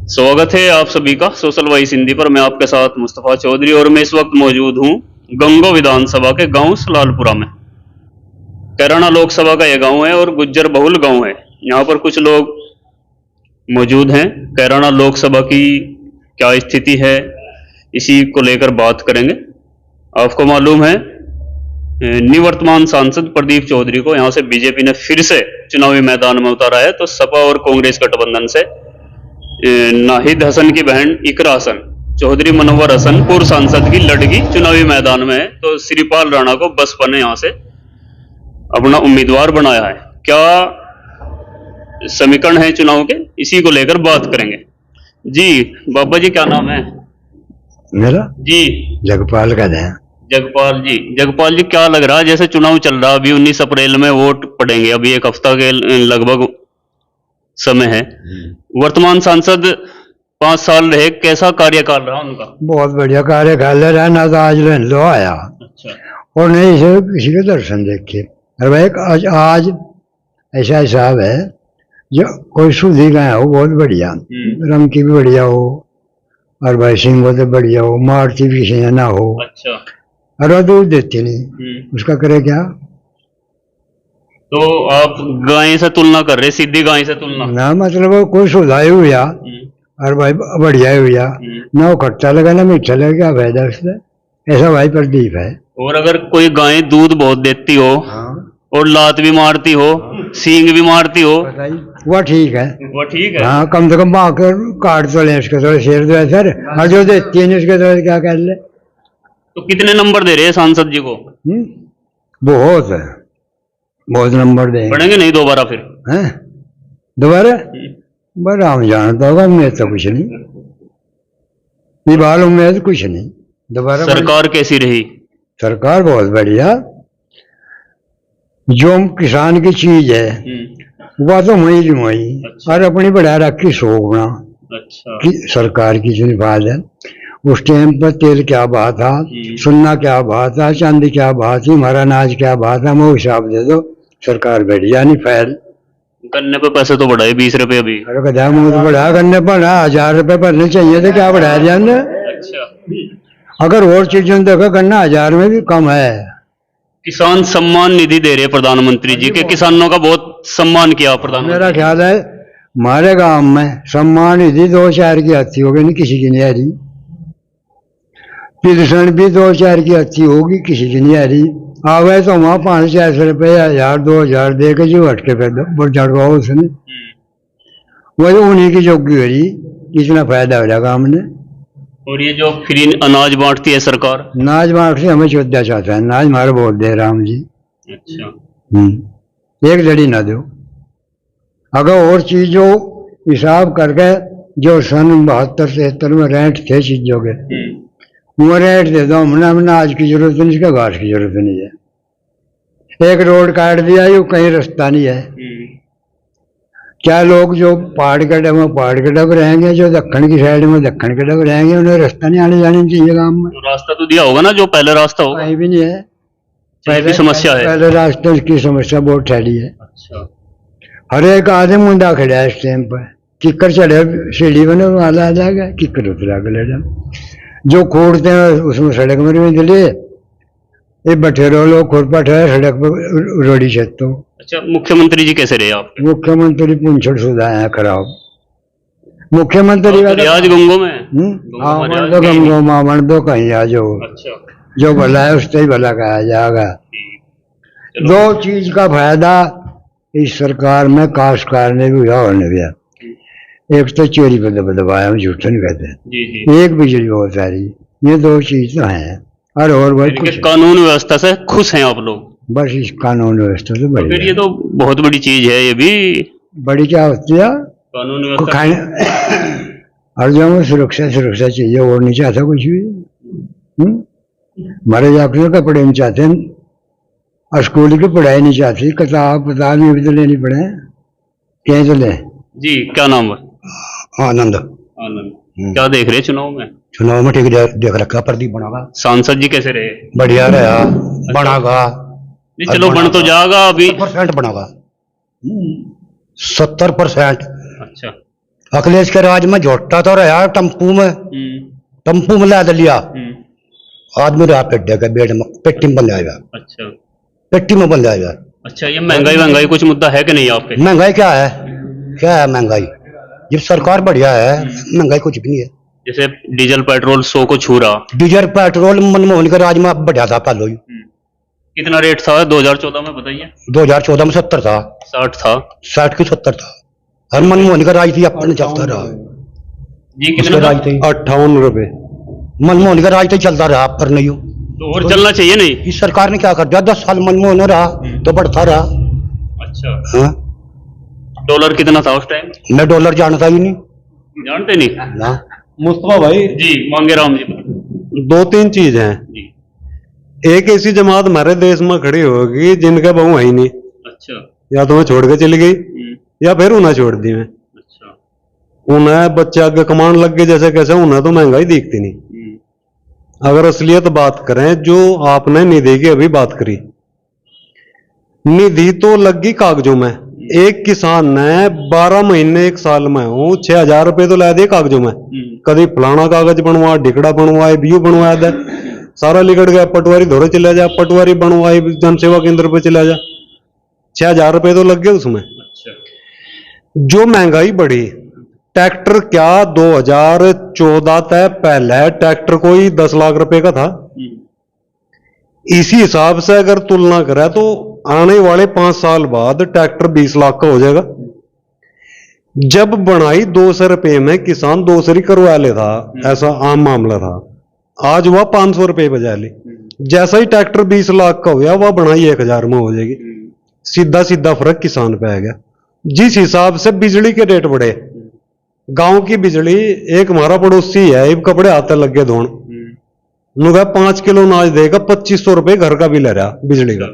स्वागत है आप सभी का सोशल वॉइस हिंदी पर। मैं आपके साथ मुस्तफा चौधरी और मैं इस वक्त मौजूद हूं गंगो विधानसभा के गांव सलालपुरा में। कैराना लोकसभा का यह गांव है और गुज्जर बहुल गांव है। यहां पर कुछ लोग मौजूद हैं। कैराना लोकसभा की क्या स्थिति है, इसी को लेकर बात करेंगे। आपको मालूम है निवर्तमान सांसद प्रदीप चौधरी को यहां से बीजेपी ने फिर से चुनावी मैदान में उतारा है। तो सपा और कांग्रेस गठबंधन से नाहिद हसन की बहन इकरा हसन, चौधरी मनोवर हसन पूर्व सांसद की लड़की चुनावी मैदान में है। तो श्रीपाल राणा को बसपा ने यहां से अपना उम्मीदवार बनाया है। क्या समीकरण है चुनाव के, इसी को लेकर बात करेंगे। जी बाबा जी, क्या नाम है? मेरा जी जगपाल का है। जगपाल जी, जगपाल जी क्या लग रहा है जैसे चुनाव चल रहा है, अभी 19 अप्रैल में वोट पड़ेंगे, अभी एक हफ्ता के लगभग समय है। वर्तमान सांसद 5 साल रहे, कैसा कार्यकाल रहा उनका? बहुत बढ़िया कार्यकाल रहा ना, तो आज लो आया अच्छा। और नहीं इसे किसी के दर्शन देखे। अरे भाई आज ऐसा हिसाब है जो कोई सुधी गया हो बहुत बढ़िया, रंग की भी बढ़िया हो और भाई सिंह बहुत बढ़िया हो, मारती भी किसी ना हो। अच्छा। अरे दूध देती नहीं, उसका करे क्या? तो आप गाय से तुलना कर रहे, सीधी गाय से तुलना ना, मतलब वो कोई सुधाई हुआ और भाई बढ़िया हुआ ना, वो खट्टा लगा ना मीठा लगा, क्या फायदा उससे? ऐसा भाई प्रदीप है। और अगर कोई गाय दूध बहुत देती हो और लात भी मारती हो, सींग भी मारती हो, वो ठीक है, वो ठीक है। हाँ, कम से कम भाकर काट तो ले उसके थोड़े शेर दो सर, और जो देती है उसके थोड़े क्या कर ले। तो कितने नंबर दे रहे हैं सांसद जी को? बहुत है, बहुत नंबर देंगे। पढ़ेंगे नहीं दोबारा फिर? हैं दोबारा? बड़ा हम जानता होगा, उम्मीद तो कुछ नहीं, निभाल उम्मीद कुछ नहीं। दोबारा सरकार कैसी रही? सरकार बहुत बढ़िया। जो किसान की चीज है वह तो वही वही। अच्छा। और अपनी बढ़ा रखी शोभना। अच्छा। कि सरकार की जो निभाल है, उस टाइम पर तेल क्या भाव था, सोना क्या भाव था, चांदी क्या भाव थी, हमारा अनाज क्या भाव था, वो हिसाब दे दो। सरकार बढ़िया नहीं फैल। गन्ने पे पैसे तो बढ़ाए 20 रुपए अभी। अरे कदा मुंह तो बढ़ा, गन्ने पर 1000 रुपए भरने चाहिए थे, क्या बढ़ाया जाने? अच्छा। अगर और चीजों देखो गन्ना 1000 में भी कम है। किसान सम्मान निधि दे रहे प्रधानमंत्री जी के, किसानों का बहुत सम्मान किया प्रधानमंत्री। मेरा ख्याल है हमारे गांव में सम्मान निधि 2-4 की हत्ती हो गई, नहीं किसी की नहीं आ रही। पेंशन भी 2-4 की हत्ती होगी, किसी की नहीं आ रही। आवे तो वहां 500-400 रुपये, 1000-2000 दे के जो हटके पे चढ़वाओ उसने, वही उन्हीं की जोगी हो रही। इतना फायदा हो जाएगा हमने। और ये जो फ्री अनाज बांटती है सरकार, नाज मार्ग से हमें चौदह चाहता है, नाज मारे बोल दे राम जी। अच्छा। एक लड़ी ना दो। अगर और चीजों हिसाब करके जो सन 72-73 में रेंट थे चीजों के, वो रेंट दे दो। हमने आज की जरूरत नहीं, इसका घास की जरूरत नहीं है। एक रोड काट दिया, ये कहीं रास्ता नहीं है। क्या लोग जो पहाड़ के डब में पहाड़ के डब रहेंगे, जो दक्षिण की साइड में दक्षिण के डब रहेंगे, उन्हें रास्ता नहीं आने जाने चाहिए गाँव में। तो रास्ता तो दिया होगा ना, जो पहले रास्ता होगा? कहीं भी नहीं है, पहले समस्या है। पहले रास्ते की समस्या बहुत ठहरी है। अच्छा। हर एक आदमी मुंडा खड़ा है इस टाइम पर, किक्कर चढ़े सीढ़ी बने वाला आ जाएगा, किक्कर उतरा के ले जाओ। जो खोदते हैं उसमें सड़क में भी दिले, ये बठेरो लोग खुरपट है सड़क पर रोड़ी छतो। अच्छा, मुख्यमंत्री जी कैसे रहे आप? मुख्यमंत्री पुंछड़ सुधा है खराब। मुख्यमंत्री आज गंगो में तो गंगो मामन दो कहीं आ जाओ। अच्छा। जो भला है उससे ही भला कहा जाएगा। दो चीज का फायदा इस सरकार में काश्तकार ने भी हुआ और नहीं हुआ। एक तो चोरी पर दबाया, हम झूठ नहीं कहते। एक बिजली बहुत सारी, ये दो चीज तो है। और कुछ कानून व्यवस्था से खुश हैं आप लोग? बस इस कानून व्यवस्था से बड़ी। फिर ये तो बहुत बड़ी चीज है, ये भी बड़ी क्या होती है कानून व्यवस्था। और जो सुरक्षा चाहिए और नहीं चाहता कुछ भी। हमारे जाकर कपड़े नहीं चाहते और स्कूल की पढ़ाई नहीं चाहती, किताब भी तो लेनी पड़े, कहीं तो ले। जी क्या नाम है? आनंद। आनंद। क्या देख रहे चुनाव में? चुनाव में ठीक देख रखा, प्रदीप बनागा। सांसद जी कैसे रहे? बढ़िया रहा, बनागा। नहीं चलो बन तो जाएगा, अभी 70% बनागा। 70%। अच्छा। अखिलेश के राज में झोटा तो रहा टेम्पू में, टेम्पू में लाद लिया आदमी रहा पेड्डे के बेड में, पेट्टी में बंद आएगा। अच्छा, पेट्टी में बंद आएगा। अच्छा, ये महंगाई कुछ मुद्दा है कि नहीं आपके? महंगाई क्या है, क्या है महंगाई? जब सरकार बढ़िया है महंगाई कुछ भी नहीं है। जैसे डीजल पेट्रोल 100 को छू रहा। डीजल पेट्रोल मनमोहन के राज में अब बढ़िया था पहले ही। कितना रेट था 2014 में बताइए? 2014 में 70 था, 60 था, 60 की 70 था। और मनमोहन का राज थी अपने चलता रहा जी। कितना राज थे? 58 रुपए। मनमोहन का राज तो चलता रहा, पर नहीं हो तो और चलना चाहिए नहीं? इस सरकार ने क्या कर दिया? 10 साल मनमोहन रहा तो बढ़ता रहा। अच्छा, हाँ? डॉलर कितना था उस टाइम? मैं डॉलर जानता ही नहीं। जानते नहीं ना मुस्तफा भाई जी? मांगे राम जी। 2-3 चीज हैं। जी। एक ऐसी जमात हमारे देश में खड़ी होगी जिनका बहू है ही नहीं, अच्छा। या तो मैं छोड़ के चली गई या फिर उन्हें छोड़ दी मैं। अच्छा। उन्हें बच्चे आगे कमान लग गए जैसे कैसे, उन्हें तो महंगाई दिखती नहीं। अगर असलियत बात करें, जो आपने निधि की अभी बात करी, निधि तो लगी कागजों में। एक किसान ने 12 महीने 1 साल में हूँ 6000 रुपए तो ला दिए कागजों में। कभी फलाना कागज बनवा, ढिकड़ा बनवाए, बीयू बनवाया दे, सारा लिगड़ गया। पटवारी धोरे चले जा, पटवारी बनवाई जन सेवा केंद्र पे चले जा, 6000 रुपए तो लग गए उसमें। जो महंगाई बढ़ी, ट्रैक्टर क्या 2014 तक पहले ट्रैक्टर कोई 10 लाख रुपए का था। इसी हिसाब से अगर तुलना करें तो आने वाले 5 साल बाद ट्रैक्टर 20 लाख का हो जाएगा। जब बनाई 200 रुपए में किसान 200 करवा ले था, ऐसा आम मामला था। आज वह 500 रुपए बजा ली। जैसा ही ट्रैक्टर 20 लाख का हो गया, वह बनाई 1000 में हो जाएगी। सीधा सीधा फर्क किसान पे आ गया। जिस हिसाब से बिजली के रेट बढ़े, गांव की बिजली, एक हमारा पड़ोसी है, इब कपड़े आते लग गए धोन, उनका 5 किलो अनाज देगा 2500 रुपए घर का भी ले रहा बिजली का।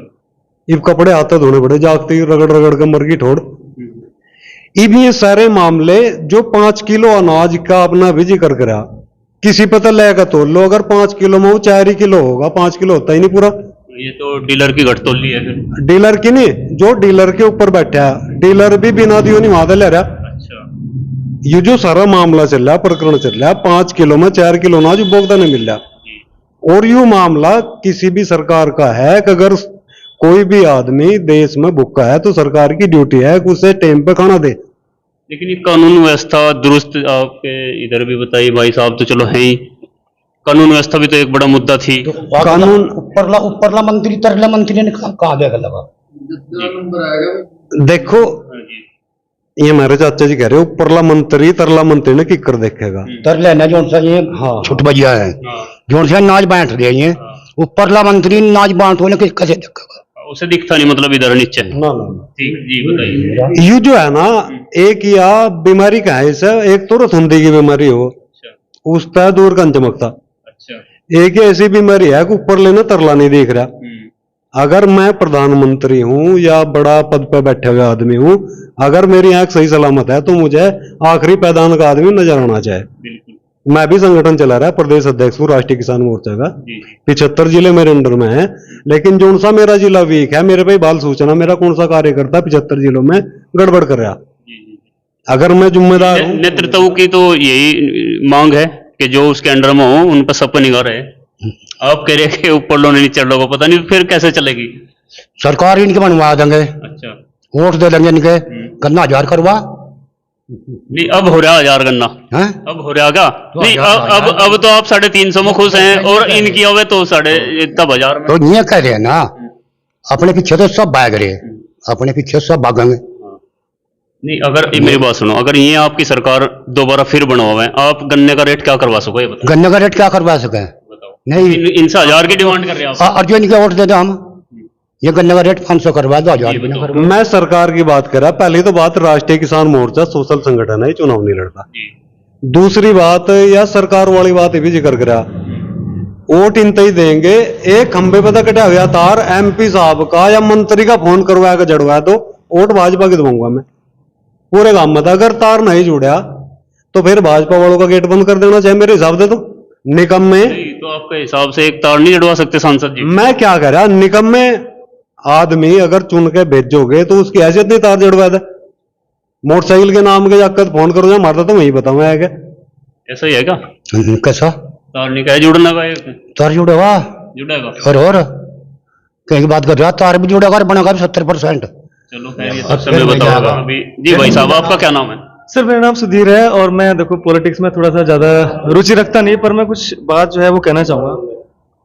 इब कपड़े आते धोने पड़े, जागते ही रगड़ रगड़ के मर गई ठोड़। इब ये सारे मामले जो 5 किलो अनाज का अपना भी जिक्र करा, किसी पता लेगा तो लो, अगर 5 किलो में वो 4 ही किलो होगा, 5 किलो होता ही नहीं पूरा। ये तो डीलर की घटतोली है फिर। डीलर की नहीं, जो डीलर के ऊपर बैठा है, डीलर भी बिना दियो नहीं वहां ले रहा। अच्छा। ये जो सारा मामला चल रहा है, प्रकरण चल रहा है, 5 किलो में 4 किलो अनाज उपभोक्ता नहीं मिल रहा। और यू मामला किसी भी सरकार का है कि अगर कोई भी आदमी देश में भूखा है तो सरकार की ड्यूटी है कि उसे टाइम पे खाना दे। लेकिन ये कानून व्यवस्था दुरुस्त आपके इधर भी बताइए भाई साहब, तो चलो है ही, कानून व्यवस्था भी तो एक बड़ा मुद्दा थी। तो कानून ऊपरला मंत्री तरला मंत्री ने कहा गया लगा। देखो, ये हमारे चाचा जी कह रहे हो, ऊपरला मंत्री तरला मंत्री ने किकर देखेगा। तरला ना जो सा ये हाँ छुट बजिया है, जो सा नाच बांट रहे हैं, ऊपरला मंत्री नाच बांट होने के कैसे देखेगा? उसे दिखता नहीं, मतलब इधर नीचे। ना ना ठीक जी, बताइए। यू जो है ना, एक या बीमारी का है इसे, एक तो रथुंदी की बीमारी हो, उस पर दूर का चमकता। अच्छा। एक ऐसी बीमारी है कि ऊपर लेना तरला नहीं दिख रहा। अगर मैं प्रधानमंत्री हूं या बड़ा पद पर बैठे हुए आदमी हूं, अगर मेरी आंख सही सलामत है तो मुझे आखिरी पैदान का आदमी नजर आना चाहिए। मैं भी संगठन चला रहा है, प्रदेश अध्यक्ष हूँ राष्ट्रीय किसान मोर्चा का। 75 जिले मेरे अंडर में है, लेकिन जो सा मेरा जिला वीक है, मेरे पे बाल सूचना, मेरा कौन सा कार्यकर्ता 75 जिलों में गड़बड़ कर रहा। अगर मैं जिम्मेदार हूँ, नेतृत्व की तो यही मांग है कि जो उसके अंडर में हो उन पर सब पर निगाह रहे। आप कह रहे कि ऊपर लोग नहीं चल रहा, पता नहीं फिर कैसे चलेगी सरकार। इनके बनवा देंगे। अच्छा। वोट दे देंगे इनके, गन्ना 1000 करवा। नहीं, अब हो रहा 1000 गन्ना है? अब हो रहा क्या? नहीं, अब तो आप 350 में खुश हैं, और इनकी अब तो 1000 में। तो ये कह रहे हैं ना, अपने पीछे तो सब भाग रहे, अपने पीछे सब भागेंगे। नहीं, अगर मेरी बात सुनो, अगर ये आपकी सरकार दोबारा फिर बनवावे, आप गन्ने का रेट क्या करवा सको? ये बताओ। गन्ने का रेट क्या करवा सके? नहीं, इनसे 1000 की डिमांड कर रहे हैं आप। और जो इनके वोट दे दो हम, ये गन्ने का रेट 500 करवा दो, 1000। मैं सरकार की बात कर रहा। पहली तो बात, राष्ट्रीय किसान मोर्चा सोशल संगठन है, चुनाव नहीं लड़ता। दूसरी बात, या सरकार वाली बात भी जिक्र करा, वोट इन ही देंगे। एक खंबे पे कटा हुआ तार MP साहब का या मंत्री का फोन करवा के जड़वा दो, वोट भाजपा की दूंगा मैं पूरे गांव में। अगर तार नहीं जुड़ा तो फिर भाजपा वालों का गेट बंद कर देना चाहिए मेरे हिसाब से। तो निकम में तो आपके हिसाब से एक तार नहीं जड़वा सकते सांसद जी? मैं क्या कह रहा, निकम में आदमी अगर चुन के भेजोगे तो उसकी हैसियत नहीं तार जड़वा दे। मोटरसाइकिल के नाम के जाकर फोन करो, मारता तो वही बताऊंगा है क्या। ऐसा ही है क्या? कैसा तार नहीं कहे जुड़ना का एक तार जुड़ेगा जुड़ेगा। और कहीं की बात कर रहा तार भी जुड़ेगा और बनेगा 70%। चलो खैर ये सब समय बताओगा अभी। जी भाई साहब, आपका क्या नाम है? सर मेरा नाम सुधीर है और मैं देखो पॉलिटिक्स में थोड़ा सा ज़्यादा रुचि रखता नहीं, पर मैं कुछ बात जो है वो कहना चाहूँगा।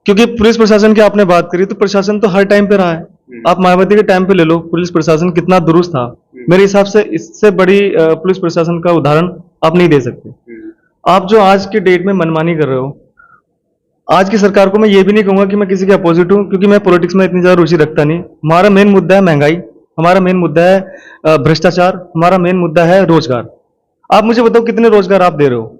क्योंकि पुलिस प्रशासन की आपने बात करी, तो प्रशासन तो हर टाइम पे रहा है। आप मायावती के टाइम पे ले लो, पुलिस प्रशासन कितना दुरुस्त था। मेरे हिसाब से इससे बड़ी पुलिस प्रशासन का उदाहरण आप नहीं दे सकते। आप जो आज की डेट में मनमानी कर रहे हो, आज की सरकार को मैं ये भी नहीं कहूँगा कि मैं किसी के अपोजिट हूँ, क्योंकि मैं पॉलिटिक्स में इतनी ज़्यादा रुचि रखता नहीं। हमारा मेन मुद्दा है महंगाई, हमारा मेन मुद्दा है भ्रष्टाचार, हमारा मेन मुद्दा है रोजगार। आप मुझे बताओ कितने रोजगार आप दे रहे हो?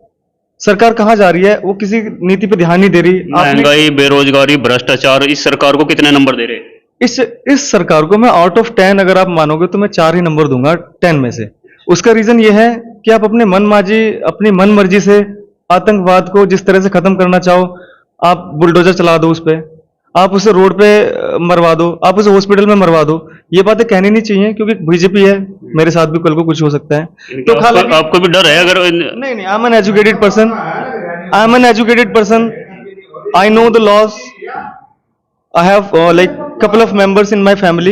सरकार कहाँ जा रही है? वो किसी नीति पे ध्यान नहीं दे रही। महंगाई, बेरोजगारी, भ्रष्टाचार, इस सरकार को कितने नंबर दे रहे? इस सरकार को मैं आउट ऑफ 10 अगर आप मानोगे तो मैं 4 ही नंबर दूंगा 10 में से। उसका रीजन ये है कि आप अपने अपनी मन मर्जी से आतंकवाद को जिस तरह से खत्म करना चाहो, आप बुलडोजर चला दो उस पे, आप उसे रोड पे मरवा दो, आप उसे हॉस्पिटल में मरवा दो। ये बातें कहनी नहीं चाहिए, क्योंकि बीजेपी है, मेरे साथ भी कल को कुछ हो सकता है। तो आपको भी डर है अगर? नहीं, I am an educated person, I know the laws, I have like couple of members in my family,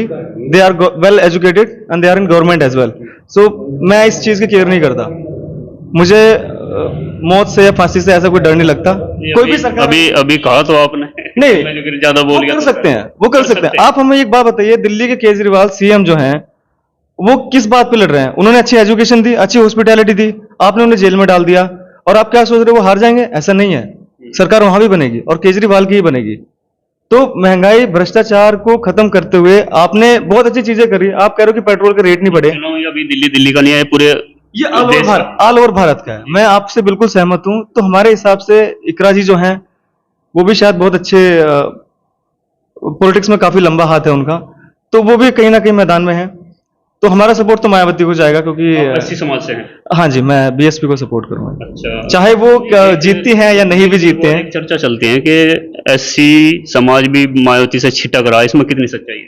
they are well educated and they are in government as well. So मैं इस चीज की केयर नहीं करता। मुझे मौत से या फांसी से ऐसा कोई डर नहीं लगता। कोई भी सरकार अभी कहा तो आपने नहीं, ज्यादा बोल गया। कर सकते हैं, वो कर सकते हैं। आप हमें एक बात बताइए, दिल्ली के केजरीवाल सीएम जो हैं, वो किस बात पे लड़ रहे हैं? उन्होंने अच्छी एजुकेशन दी, अच्छी हॉस्पिटैलिटी दी, आपने उन्हें जेल में डाल दिया, और आप क्या सोच रहे हो वो हार जाएंगे? ऐसा नहीं है, सरकार वहां भी बनेगी और केजरीवाल की ही बनेगी। तो महंगाई, भ्रष्टाचार को खत्म करते हुए आपने बहुत अच्छी चीजें करी। आप कह रहे हो कि पेट्रोल के रेट नहीं बढ़े। अभी दिल्ली का नहीं है, पूरे ये ऑल ओवर भारत का है। मैं आपसे बिल्कुल सहमत हूं। तो हमारे हिसाब से इकरा जी जो हैं, वो भी शायद बहुत अच्छे पॉलिटिक्स में काफी लंबा हाथ है उनका, तो वो भी कहीं ना कहीं मैदान में है। तो हमारा सपोर्ट तो मायावती को जाएगा, क्योंकि एससी समाज से हैं। हाँ जी, मैं बीएसपी को सपोर्ट करूंगा। अच्छा, चाहे वो जीतती हैं या नहीं भी जीतते हैं। चर्चा चलती है कि एससी समाज भी मायावती से छिटक रहा है, इसमें कितनी सच्चाई है?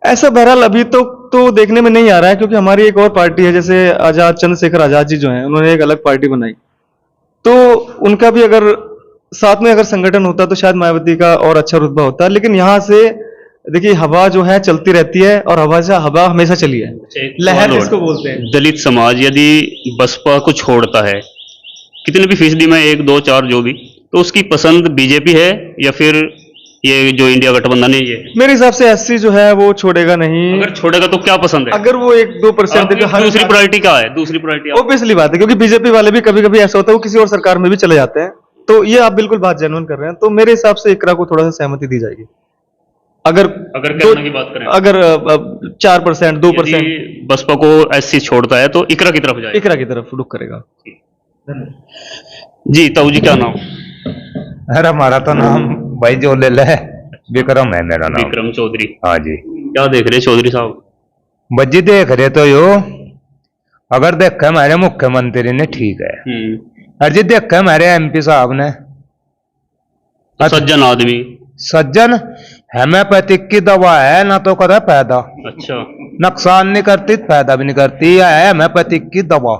ऐसा बहरहाल अभी तो देखने में नहीं आ रहा है, क्योंकि हमारी एक और पार्टी है, जैसे आजाद, चंद्रशेखर आजाद जी जो हैं, उन्होंने एक अलग पार्टी बनाई। तो उनका भी अगर साथ में अगर संगठन होता तो शायद मायावती का और अच्छा रुतबा होता। लेकिन यहाँ से देखिए, हवा जो है चलती रहती है, और हवा हमेशा चली है, लहर जिसको बोलते हैं। दलित समाज यदि बसपा को छोड़ता है, कितने भी फीसदी में, 1, 2, 4 जो भी, तो उसकी पसंद बीजेपी है या फिर ये जो इंडिया गठबंधन है ये? मेरे हिसाब से एससी जो है वो छोड़ेगा नहीं। अगर छोड़ेगा तो क्या पसंद है? अगर वो 1-2% दूसरी प्रायोरिटी क्या है? दूसरी प्रायोरिटी ऑब्वियसली बात है, क्योंकि बीजेपी वाले भी कभी कभी ऐसा होता है वो किसी और सरकार में भी चले जाते हैं। तो ये आप बिल्कुल बात जेन्युइन कर रहे हैं। तो मेरे हिसाब से इकरा को थोड़ा सा सहमति दी जाएगी। अगर करने की बात करें, अगर 4%, 2% बसपा को एससी छोड़ता है तो इकरा की तरफ जाएगा, इकरा की तरफ रुख करेगा। जी ताऊ जी, क्या नाम? अरे हमारा तो नाम भाई जो ले ले, विक्रम है मेरा नाम। विक्रम चौधरी। हाँ जी। क्या देख रहे चौधरी साहब? बज्जी देख रहे तो यो, अगर देखा हमारे मुख्यमंत्री ने ठीक है, अर्जी देखा हमारे एमपी साहब ने, सज्जन आदमी, सज्जन, हेम्योपैथिक की दवा है ना, तो करे फायदा, अच्छा, नुकसान नहीं करती, फायदा भी नहीं करती, है हेम्योपैथिक की दवा।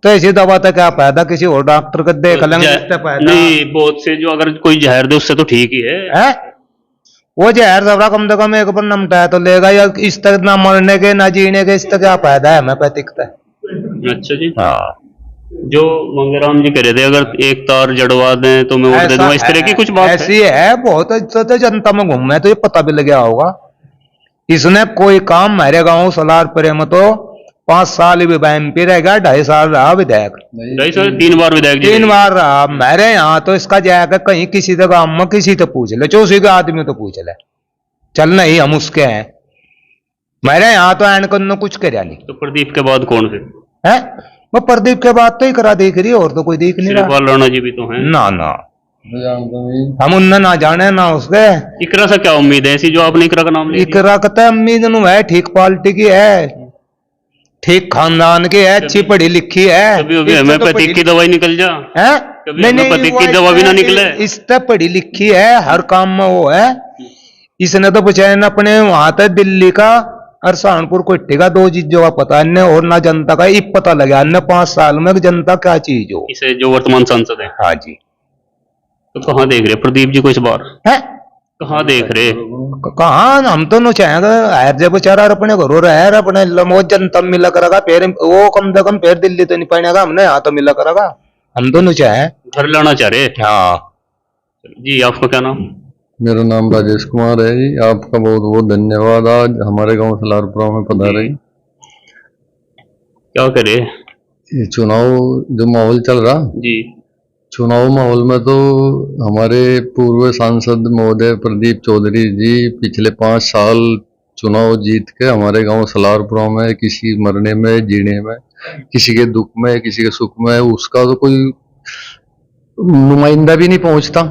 तो ऐसी दवा तो क्या फायदा, किसी और डॉक्टर को देख लेंगे इससे फायदा नहीं। बहुत से जो अगर कोई जहर दे उससे तो ठीक ही है? वो जहर सबरा कम से कम एक बार नमटा तो लेगा, या इस तक ना मरने के ना जीने के, इस तक क्या फायदा है हेम्योपैथिक का? अच्छा जी। हाँ, जो मंगेराम जी कह रहे थे, अगर एक तार जड़वा दें तो मैं वोट दे दूंगा, इस तरह की कुछ बात ऐसी है। बहुत तो जनता में घूमे तो ये पता भी लग गया होगा। इसने कोई काम मेरे गांव सलारपुरे में तो 5 साल भी एमपी रह गया, 2.5 साल रहा विधायक, 2.5 साल 3 बार विधायक जी, 3 बार रहा मेरे यहाँ। तो इसका जाकर कहीं किसी के गांव में किसी तो पूछ ले, चौसी के आदमी तो पूछ ले, चल नहीं हम उसके हैं। मेरे यहाँ तो एनकन कुछ कर नहीं। तो प्रदीप के बाद कौन फिर है? वो प्रदीप के बाद तो ही करा देख रही है, और तो कोई देख नहीं रहा। राणा जी भी तो हैं ना, हम उनने ना जाने ना उसके। इकरा से क्या उम्मीद है ऐसी जो आपने इकरा का नाम लिया? इकरा कहता उम्मीद है, ठीक क्वालिटी की है, ठीक खानदान की है, अच्छी पढ़ी लिखी है। कभी हेम्योपैथिक की दवाई निकल जा है? हेम्योपैथिक की दवा भी ना निकले। इस तक पढ़ी लिखी है, हर काम में वो है। इसने तो पूछा अपने वहां तक दिल्ली का और सहारनपुर को ठेगा दो चीजों का पता अन्य और ना जनता का एक पता लगा अन्य 5 साल में कि जनता क्या चीज हो। इसे जो वर्तमान सांसद है, हाँ जी। तो कहाँ देख रहे प्रदीप जी को इस बार? है कहाँ देख रहे? कहाँ हम तो नो चाहेंगे हर जब बेचारा अपने घरों रहे अपने लमोज जनता मिला करेगा फिर वो कम से कम फिर दिल्ली तो नहीं पड़ेगा हमने यहाँ तो मिला करेगा हम तो नो चाहे घर लाना चाह रहे। हाँ जी आपका क्या नाम? मेरा नाम राजेश कुमार है जी। आपका बहुत बहुत धन्यवाद आज हमारे गांव सलारपुरा में पधारे। क्या करे? ये चुनाव जो माहौल चल रहा, जी चुनाव माहौल में तो हमारे पूर्व सांसद महोदय प्रदीप चौधरी जी पिछले 5 साल चुनाव जीत के हमारे गांव सलारपुरा में किसी मरने में जीने में, किसी के दुख में किसी के सुख में उसका तो कोई नुमाइंदा भी नहीं पहुंचता।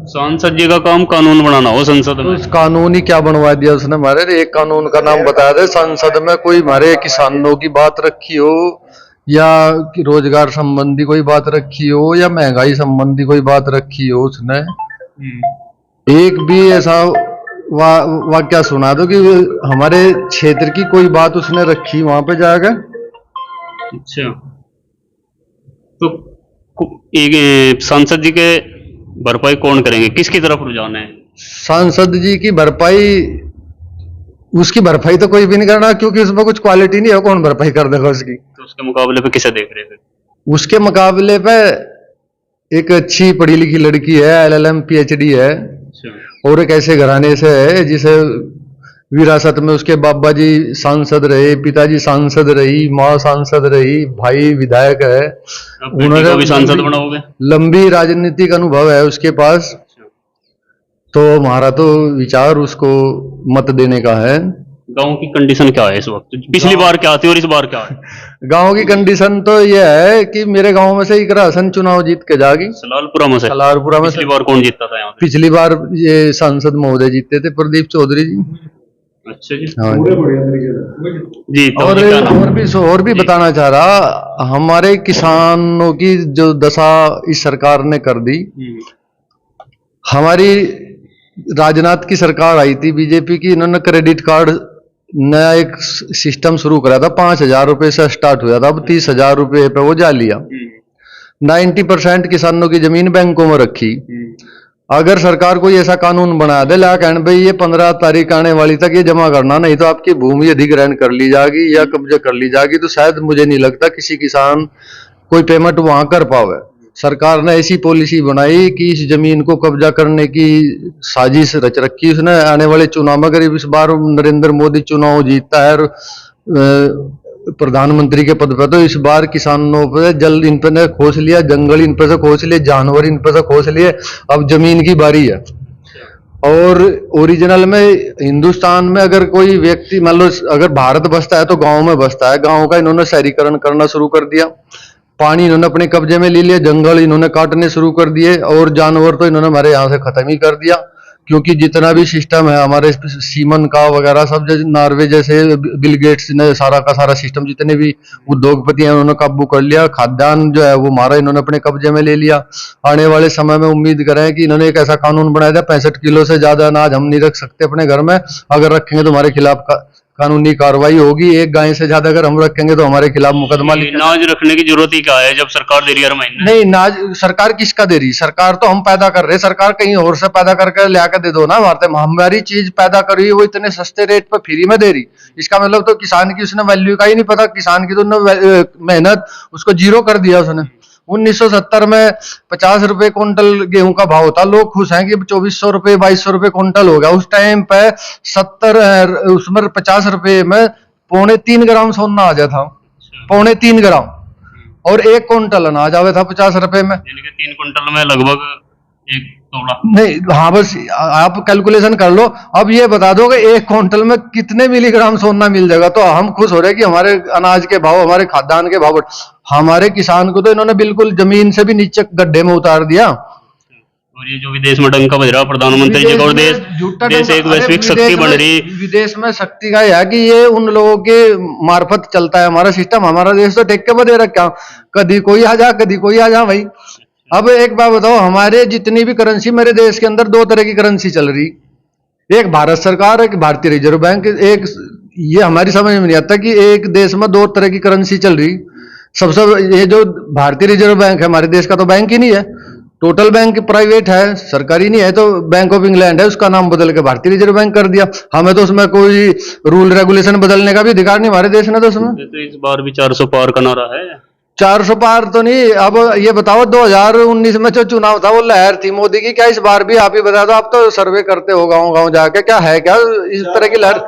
सांसद जी का काम कानून बनाना हो संसद तो में। उस कानून ही क्या बनवा दिया उसने हमारे। एक कानून का नाम बताया दे संसद में, कोई हमारे किसानों की बात रखी हो या कि रोजगार संबंधी कोई बात रखी हो या महंगाई संबंधी कोई बात रखी हो, उसने एक भी ऐसा वाक्य सुना दो कि हमारे क्षेत्र की कोई बात उसने रखी वहां पे जाकर। अच्छा, तो एक सांसद जी के भरपाई कौन करेंगे, किसकी तरफ रुझान है? सांसद जी की भरपाई, उसकी भरपाई तो कोई भी नहीं करना क्योंकि उसमें कुछ क्वालिटी नहीं है, कौन भरपाई कर देगा उसकी। तो उसके मुकाबले पे किसे देख रहे थे? उसके मुकाबले पे एक अच्छी पढ़ी लिखी लड़की है, LLM PhD है अच्छा। और एक ऐसे घराने से है जिसे विरासत में उसके बाबा जी सांसद रहे, पिताजी सांसद रही, माँ सांसद रही, भाई विधायक है। उन्होंने भी सांसद बनाओगे? लंबी राजनीतिक अनुभव है उसके पास। तो हमारा तो विचार उसको मत देने का है। गांव की कंडीशन क्या है इस वक्त? पिछली बार क्या थी और इस बार क्या है? गांव की कंडीशन तो यह है कि मेरे गांव में से इकरा हसन चुनाव जीत के जागी। सलालपुरा में से? सलारपुरा में पिछली बार कौन जीतता था यहाँ पे? पिछली बार ये सांसद महोदय जीते थे, प्रदीप चौधरी जी। अच्छा जी। हाँ जी तो और जी क्या नाम? और भी बताना चाह रहा, हमारे किसानों की जो दशा इस सरकार ने कर दी। हमारी राजनाथ की सरकार आई थी बीजेपी की, इन्होंने क्रेडिट कार्ड नया एक सिस्टम शुरू करा था, 5,000 रुपए से स्टार्ट हुआ था, अब 30,000 रुपए पे वो जा लिया। 90% किसानों की जमीन बैंकों में रखी। अगर सरकार कोई ऐसा कानून बना दे ला कहने भाई ये 15 तारीख आने वाली तक ये जमा करना, नहीं तो आपकी भूमि अधिग्रहण कर ली जाएगी या कब्जा कर ली जाएगी, तो शायद मुझे नहीं लगता किसी किसान कोई पेमेंट वहां कर पावे। सरकार ने ऐसी पॉलिसी बनाई कि इस जमीन को कब्जा करने की साजिश रच रखी उसने। आने वाले चुनाव में करीब इस बार नरेंद्र मोदी चुनाव जीतता है और प्रधानमंत्री के पद पे, तो इस बार किसानों पे जल इन पे ने खोस लिया, जंगल इन पे से खोस लिए, जानवर इन पे से खोस लिए, अब जमीन की बारी है। और ओरिजिनल में हिंदुस्तान में अगर कोई व्यक्ति मान लो अगर भारत बसता है तो गांव में बसता है, गांव का इन्होंने शहरीकरण करना शुरू कर दिया, पानी इन्होंने अपने कब्जे में ले लिया, जंगल इन्होंने काटने शुरू कर दिए और जानवर तो इन्होंने हमारे यहाँ से खत्म ही कर दिया। क्योंकि जितना भी सिस्टम है हमारे सीमन का वगैरह सब, जैसे नॉर्वे जैसे बिल गेट्स ने सारा का सारा सिस्टम, जितने भी उद्योगपति हैं उन्होंने काबू कर लिया। खाद्यान्न जो है वो हमारा इन्होंने अपने कब्जे में ले लिया। आने वाले समय में उम्मीद करें कि इन्होंने एक ऐसा कानून बनाया था 65 किलो से ज्यादा अनाज हम नहीं रख सकते अपने घर में, अगर रखेंगे तो हमारे खिलाफ कानूनी कार्रवाई होगी। एक गाय से ज्यादा अगर हम रखेंगे तो हमारे खिलाफ मुकदमा नाज रखने की जरूरत ही क्या है जब सरकार दे रही है हर महीने? नहीं, नाज सरकार किसका दे रही? सरकार तो हम पैदा कर रहे हैं, सरकार कहीं और से पैदा करके ले आकर दे दो ना। हमारी चीज पैदा कर रही है वो इतने सस्ते रेट पर फ्री में दे रही, इसका मतलब तो किसान की उसने वैल्यू का ही नहीं पता। किसान की तो मेहनत उसको जीरो कर दिया उसने। 1970 में 50 रुपए क्विंटल गेहूं का भाव था, लोग खुश हैं कि 2400 रुपए 2200 रुपए क्विंटल हो गया। उस टाइम पे 70 उसमें 50 रुपए में 3.25 ग्राम सोना आ जाता, 3.25 ग्राम, और 1 क्विंटल अनाज आवे था 50 रुपए में। 3 क्विंटल में लगभग 1 तोला। नहीं, हाँ बस आप कैलकुलेशन कर लो। अब ये बता दो कि 1 क्विंटल में कितने मिलीग्राम सोना मिल जाएगा, तो हम खुश हो रहे कि हमारे अनाज के भाव, हमारे खाद्यान्न के भाव। हमारे किसान को तो इन्होंने बिल्कुल जमीन से भी नीचे गड्ढे में उतार दिया। और ये जो विदेश में डंका बज रहा प्रधानमंत्री जी का, और देश एक वैश्विक शक्ति बन रही। विदेश में शक्ति का है कि ये उन लोगों के मार्फत चलता है हमारा सिस्टम। हमारा देश तो टेक के बदे रखा, कभी कोई आ जा कभी कोई आ जा भाई। अब एक बात बताओ, हमारे जितनी भी करेंसी, मेरे देश के अंदर 2 तरह की करेंसी चल रही, एक भारत सरकार, एक भारतीय रिजर्व बैंक, एक ये हमारी समझ में नहीं आता कि एक देश में दो तरह की करेंसी चल रही। सबसे ये जो भारतीय रिजर्व बैंक है हमारे देश का तो बैंक ही नहीं है, टोटल बैंक प्राइवेट है, सरकारी नहीं है। तो बैंक ऑफ इंग्लैंड है, उसका नाम बदल के भारतीय रिजर्व बैंक कर दिया। हमें तो उसमें कोई रूल रेगुलेशन बदलने का भी अधिकार नहीं हमारे देश ने। तो उसमें तो इस बार भी 400 पार का नारा है। 400 पार तो नहीं। अब ये बताओ 2019 में जो चुनाव था वो लहर थी मोदी की, क्या इस बार भी आप ही बता दो। आप तो सर्वे करते हो गांव गांव जाके, क्या है क्या इस तरह की लहर?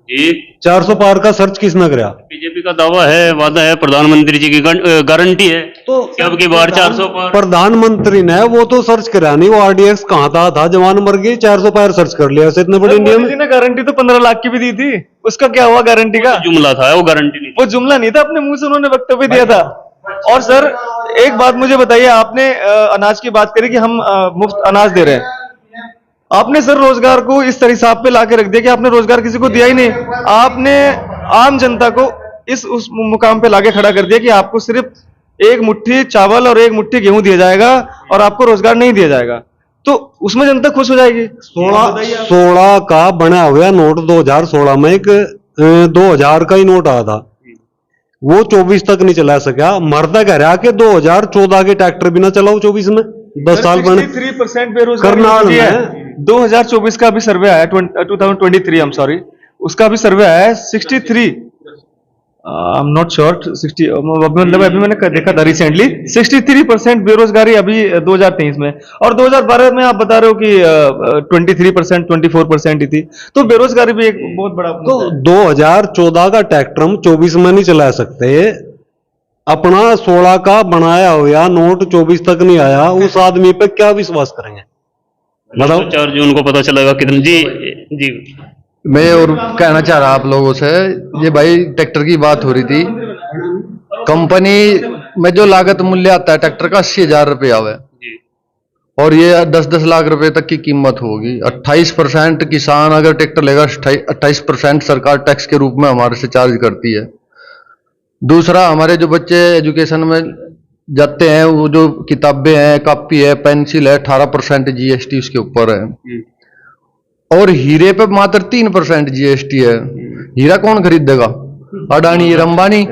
जी 400 पार का सर्च किसने कराया? बीजेपी का दावा है, वादा है, प्रधानमंत्री जी की गारंटी है तो कि अब की बार 400 पार। प्रधानमंत्री ने वो तो सर्च करा नहीं, वो आरडीएक्स कहाँ था जवान मर गई, 400 पार सर्च कर लिया इतने बड़े इंडिया में। मोदी जी ने गारंटी तो 15 लाख की भी दी थी, उसका क्या हुआ गारंटी का? जुमला था वो, गारंटी नहीं। वो जुमला नहीं था, अपने मुंह से उन्होंने वक्तव्य दिया था। और सर एक बात मुझे बताइए, आपने अनाज की बात करी कि हम मुफ्त अनाज दे रहे हैं। आपने सर रोजगार को इस तरह हिसाब पे लाके रख दिया कि आपने रोजगार किसी को दिया ही नहीं। आपने आम जनता को उस मुकाम पे लाके खड़ा कर दिया कि आपको सिर्फ एक मुट्ठी चावल और एक मुट्ठी गेहूं दिया जाएगा और आपको रोजगार नहीं दिया जाएगा। तो उसमें जनता खुश हो जाएगी। 16 का बना हुआ नोट 2016 में एक 2000 का ही नोट आया था, वो 24 तक नहीं चला सका। मरदा कह रहा कि 2014 के ट्रैक्टर भी ना चलाओ 24 में, 10 साल बने। 63% बेरोजगारी करनाल है। में 2024 का भी सर्वे आया, 2023 आई एम सॉरी, उसका भी सर्वे आया है 63, आई एम नॉट श्योर 60, मतलब अभी मैंने देखा था रिसेंटली 63% बेरोजगारी अभी 2023 में। और 2012 में आप बता रहे हो कि 23%, 24% ही थी। तो बेरोजगारी भी एक बहुत बड़ा। तो 2014 का ट्रैक्टर हम 24 में नहीं चला सकते। अपना 16 का बनाया हुआ नोट 24 तक नहीं आया, उस आदमी पे क्या विश्वास करेंगे? मतलब 4 जून को पता चलेगा कितने। जी जी मैं और कहना चाह रहा आप लोगों से, ये भाई ट्रैक्टर की बात हो रही थी, कंपनी में जो लागत मूल्य आता है ट्रैक्टर का 80,000 रुपया है, और ये 10-10 लाख रुपए तक की कीमत होगी। 28% किसान अगर ट्रैक्टर लेगा, 28% सरकार टैक्स के रूप में हमारे से चार्ज करती है। दूसरा, हमारे जो बच्चे एजुकेशन में जाते हैं, वो जो किताबें हैं, कॉपी है, पेंसिल है, 18% जीएसटी उसके ऊपर है। और हीरे पे मात्र 3% जीएसटी है। हीरा कौन खरीदेगा? अडानी और अंबानी।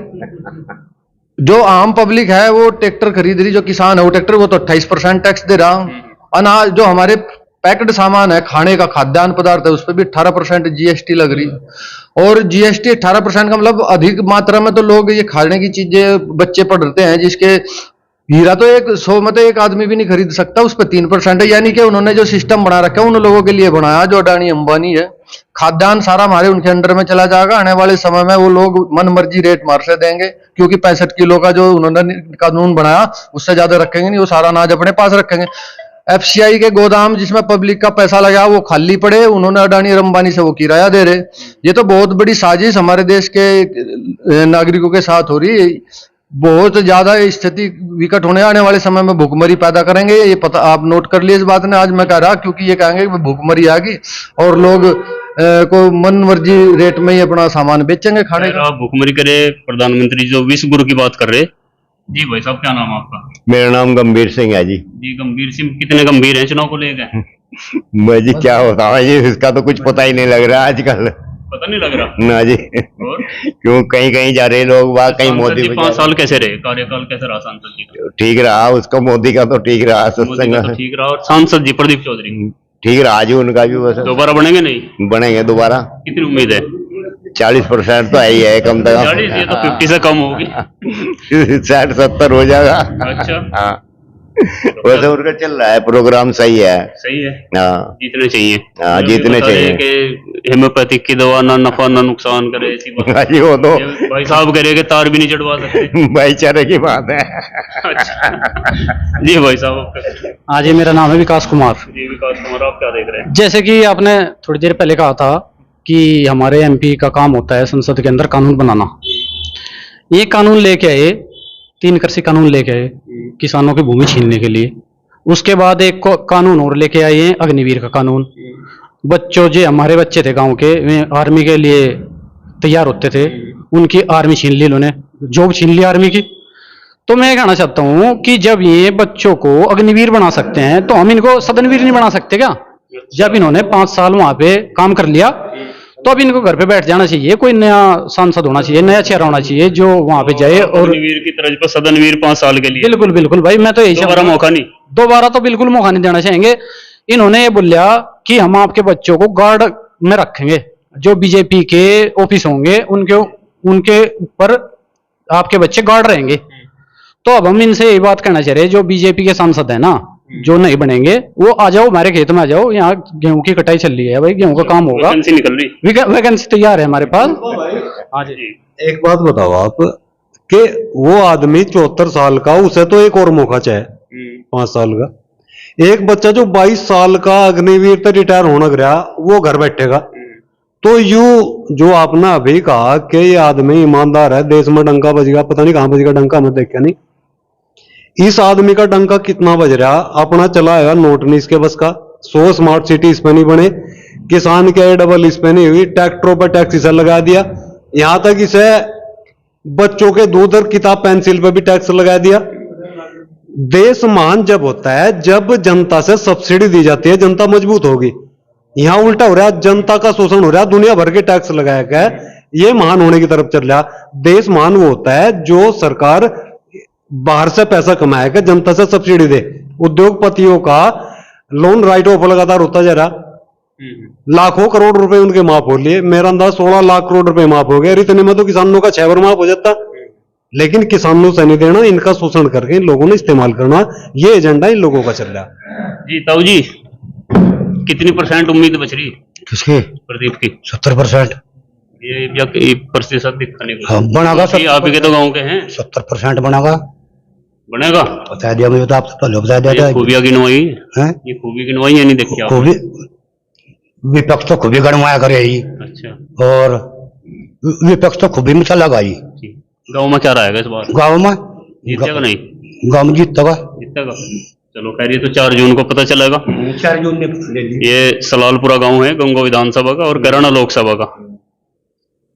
जो आम पब्लिक है वो ट्रैक्टर खरीद रही, जो किसान है वो ट्रैक्टर, वो तो 28% टैक्स दे रहा। अनाज जो हमारे पैक्ड सामान है, खाने का खाद्यान्न पदार्थ है, उस पर भी 18% जीएसटी लग रही। और जीएसटी 18% का मतलब अधिक मात्रा में तो लोग ये खाने की चीजें बच्चे पढ़ते हैं, जिसके हीरा तो 100 में तो एक आदमी भी नहीं खरीद सकता, उस पर 3% है। यानी कि उन्होंने जो सिस्टम बना रखा है उन लोगों के लिए बनाया जो अडानी अंबानी है। खाद्यान्न सारा हमारे उनके अंडर में चला जाएगा। आने वाले समय में वो लोग मन मर्जी रेट मार से देंगे, क्योंकि 65 किलो का जो उन्होंने कानून बनाया उससे ज्यादा रखेंगे नहीं, वो सारा अनाज अपने पास रखेंगे। एफसीआई के गोदाम जिसमें पब्लिक का पैसा लगा वो खाली पड़े, उन्होंने अडानी और अंबानी से वो किराया दे रहे। ये तो बहुत बड़ी साजिश हमारे देश के नागरिकों के साथ हो रही है। बहुत ज्यादा स्थिति विकट होने आने वाले समय में भूखमरी पैदा करेंगे। ये पता आप नोट कर लिए इस बात ने, आज मैं कह रहा, क्योंकि ये कहेंगे कि भूखमरी आ गई और लोग को मन मर्जी रेट में ही अपना सामान बेचेंगे खाने का। भूखमरी करे प्रधानमंत्री जो विश्व गुरु की बात कर रहे। जी भाई साहब, क्या नाम है आपका? मेरा नाम गंभीर सिंह है जी। जी गंभीर सिंह, कितने गंभीर हैं चुनाव को लेकर? मैं जी क्या होता है जी, इसका तो कुछ पता ही नहीं लग रहा आजकल। पता नहीं लग रहा ना जी। और क्यों कहीं कहीं जा रहे लोग, वहाँ कहीं मोदी जी 5 साल कैसे रहे, कार्यकाल कैसे रहा सांसद जी का? ठीक रहा, उसका मोदी का तो ठीक रहा, मोदी सत्संग का तो ठीक रहा। और सांसद जी प्रदीप चौधरी ठीक रहा जी, उनका भी बस दोबारा बनेंगे नहीं? बनेंगे दोबारा। कितनी उम्मीद है? 40% तो है ही है, कम से 40? ये तो 50 से कम होगी। कम 60-70 हो जाएगा। अच्छा हाँ, वैसे उनका चल रहा है, प्रोग्राम सही है। सही है। हाँ जीतने चाहिए। हाँ, जीतने चाहिए। कि हेम्योपैथिक की दवा ना नफा ना नुकसान करे, ऐसी बात। जी वो तो ये भाई साहब कह रहे कि तार भी नहीं चढ़वा सकते। भाईचारे की बात है। अच्छा। जी भाई साहब। हाँ जी, मेरा नाम है विकास कुमार। जी विकास कुमार, आप क्या देख रहे हैं? जैसे कि आपने थोड़ी देर पहले कहा था कि हमारे एमपी का काम होता है संसद के अंदर कानून बनाना। ये कानून लेके आए, 3 कृषि कानून लेके आए किसानों की भूमि छीनने के लिए। उसके बाद एक कानून और लेके आए हैं, अग्निवीर का कानून। बच्चों जो हमारे बच्चे थे गांव के, वे आर्मी के लिए तैयार होते थे, उनकी आर्मी छीन ली, उन्होंने जॉब छीन ली आर्मी की। तो मैं कहना चाहता हूं कि जब ये बच्चों को अग्निवीर बना सकते हैं तो हम इनको सदनवीर नहीं बना सकते क्या? जब इन्होंने 5 साल वहां पे काम कर लिया तो अब इनको घर पे बैठ जाना चाहिए, कोई नया सांसद होना चाहिए, नया चेहरा होना चाहिए जो वहां पे जाए और अग्निवीर की तर्ज पर सदनवीर 5 साल के लिए बिल्कुल बिल्कुल भाई, मैं तो यही दोबारा मौका नहीं। दोबारा तो बिल्कुल मौका नहीं देना चाहेंगे। इन्होंने ये बोलिया कि हम आपके बच्चों को गार्ड में रखेंगे, जो बीजेपी के ऑफिस होंगे उनके ऊपर आपके बच्चे गार्ड रहेंगे। तो अब हम इनसे यही बात कहना चाह रहे हैं, जो बीजेपी के सांसद है ना, जो नहीं बनेंगे वो आ जाओ, हमारे खेत में आ जाओ, यहाँ गेहूं की कटाई चल रही है भाई, गेहूं का काम होगा, वैकेंसी निकल रही, वैकेंसी तैयार है हमारे पास। हाँ जी। एक बात बताओ आप कि वो आदमी 74 साल का, उसे तो एक और मौका चाहिए 5 साल का। एक बच्चा जो 22 साल का अग्निवीर तक रिटायर होना गया, वो घर बैठेगा। तो जो आपने अभी कहा कि ये आदमी ईमानदार है, देश में डंका बज गया, पता नहीं कहां बज गया डंका, मैं देखा नहीं। इस आदमी का डंका कितना बज रहा, अपना चलाएगा नोट नहीं इसके बस का। 100 स्मार्ट सिटी इस पे नहीं बने, किसान के डबल इस पे नहीं हुई, ट्रैक्टरों पर टैक्स इसे लगा दिया, यहां तक इसे बच्चों के दूध और किताब पेंसिल पे भी टैक्स लगा दिया। देश महान जब होता है जब जनता से सब्सिडी दी जाती है, जनता मजबूत होगी। यहां उल्टा हो रहा है, जनता का शोषण हो रहा है, दुनिया भर के टैक्स लगाया गया है, ये महान होने की तरफ चल रहा। देश महान वो होता है जो सरकार बाहर से पैसा कमाएगा, जनता से सब्सिडी दे। उद्योगपतियों का लोन राइट ऑफ लगातार होता जा रहा, लाखों करोड़ रुपए उनके माफ हो लिए। मेरा अंदाज 16 लाख करोड़ रुपए माफ हो गए, और इतने में तो किसानों का 6 बार माफ हो जाता। लेकिन किसानों से नहीं देना, इनका शोषण करके इन लोगों ने इस्तेमाल करना, ये एजेंडा इन लोगों का चल रहा है। जी ताऊ जी, कितनी % उम्मीद बच रही किसकी? प्रदीप की? 70%। ये प्रतिशत दिखाने को हाँ, बनेगा। आप ही के तो गांव के हैं। 70% बनेगा। बनेगा, बता दिया मुझे, तो आपसे पहले बता दिया था। खूबियां गिनवाई हैं? ये खूबी गिनवाई है, नहीं देखी आप? खूबी विपक्ष तो खूबी गणवाया करे ही, अच्छा। और विपक्ष तो खूबी में चला गई। गाँव में क्या रहेगा इस बार? गाँव में जीतेगा नहीं? गाँव में जीतेगा। जीतेगा, चलो खैर, ये तो 4 जून को पता चलेगा। 4 जून ने ले ली। ये सलालपुरा गांव है, गंगो विधानसभा का और कैराना लोकसभा का।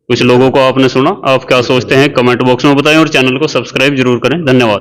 कुछ लोगों को आपने सुना, आप क्या सोचते हैं कमेंट बॉक्स में बताएं, और चैनल को सब्सक्राइब जरूर करें। धन्यवाद।